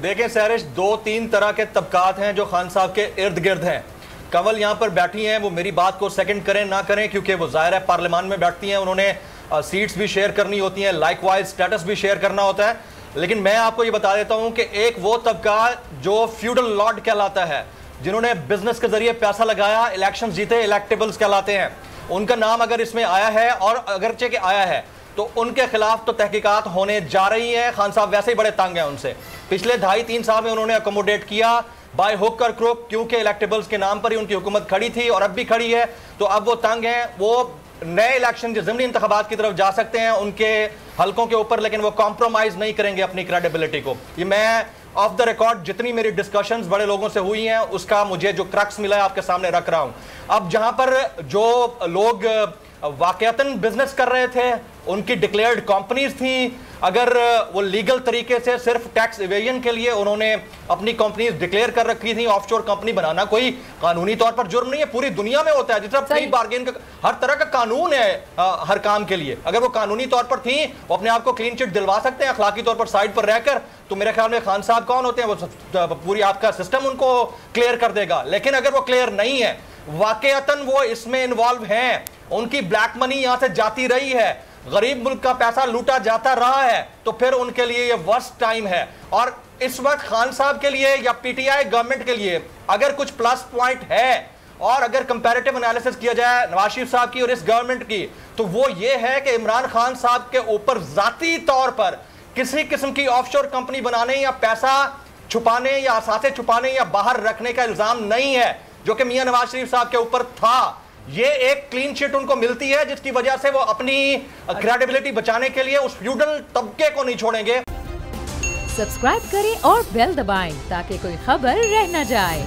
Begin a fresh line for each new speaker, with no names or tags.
دیکھیں سیرش، دو تین طرح کے طبقات ہیں جو خان صاحب کے ارد گرد ہیں. کنول یہاں پر بیٹھی ہیں، وہ میری بات کو سیکنڈ کریں نہ کریں کیونکہ وہ ظاہر ہے پارلیمان میں بیٹھتی ہیں، انہوں نے سیٹس بھی شیئر کرنی ہوتی ہیں، لائک وائز سٹیٹس بھی شیئر کرنا ہوتا ہے. لیکن میں آپ کو یہ بتا دیتا ہوں کہ ایک وہ طبقہ جو فیوڈل لارڈ کہلاتا ہے، جنہوں نے بزنس کے ذریعے پیسہ لگایا، الیکشن جیتے، الیکٹیبلز کہلاتے ہیں، ان کا نام اگر اس میں آیا ہے، اور اگرچہ کہ آیا ہے، تو ان کے خلاف تو تحقیقات ہونے جا رہی ہیں. خان صاحب ویسے ہی بڑے تنگ ہیں ان سے، پچھلے 2.5-3 سال میں انہوں نے اکوموڈیٹ کیا بائی ہک اور کروک، کیونکہ الیکٹیبلز کے نام پر ہی ان کی حکومت کھڑی تھی اور اب بھی کھڑی ہے. تو اب وہ تنگ ہیں، وہ نئے الیکشن ضمنی انتخابات کی طرف جا سکتے ہیں ان کے حلقوں کے اوپر، لیکن وہ کمپرومائز نہیں کریں گے اپنی کریڈیبلٹی کو. یہ میں آف دا ریکارڈ جتنی میری ڈسکشنز بڑے لوگوں سے ہوئی ہیں اس کا مجھے جو کرکس ملا ہے آپ کے سامنے رکھ رہا ہوں. اب جہاں پر جو لوگ واقعتاً بزنس کر رہے تھے، ان کی ڈکلیئرڈ کمپنیز تھیں، اگر وہ لیگل طریقے سے صرف ٹیکس ایویژن کے لیے انہوں نے اپنی کمپنیز ڈکلیئر کر رکھی تھیں، آف شور کمپنی بنانا کوئی قانونی طور پر جرم نہیں ہے، پوری دنیا میں ہوتا ہے. جس طرح پری بارگین کا ہر طرح کا قانون ہے ہر کام کے لیے، اگر وہ قانونی طور پر تھیں وہ اپنے آپ کو کلین چٹ دلوا سکتے ہیں اخلاقی طور پر سائڈ پر رہ کر. تو میرے خیال میں خان صاحب کون ہوتے ہیں، وہ پوری آپ کا سسٹم ان کو کلیئر کر دے گا. لیکن اگر وہ کلیئر نہیں ہے، واقعتاً وہ اس میں انوالو ہیں، ان کی بلیک منی یہاں سے جاتی رہی ہے، غریب ملک کا پیسہ لوٹا جاتا رہا ہے، تو پھر ان کے لیے یہ ورسٹ ٹائم ہے. اور اس وقت خان صاحب کے لیے یا پی ٹی آئی گورنمنٹ کے لیے اگر کچھ پلس پوائنٹ ہے، اور اگر کمپیریٹیو انالیسس کیا جائے نواز شریف صاحب کی اور اس گورنمنٹ کی، تو وہ یہ ہے کہ عمران خان صاحب کے اوپر ذاتی طور پر کسی قسم کی آف شور کمپنی بنانے یا پیسہ چھپانے یا اثاثے چھپانے یا باہر رکھنے کا الزام نہیں ہے، جو کہ میاں نواز شریف صاحب کے اوپر تھا. یہ ایک کلین شیٹ ان کو ملتی ہے جس کی وجہ سے وہ اپنی کریڈیبلٹی بچانے کے لیے اس فیوڈل طبقے کو نہیں چھوڑیں گے.
سبسکرائب کریں اور بیل دبائیں تاکہ کوئی خبر رہ نہ جائے.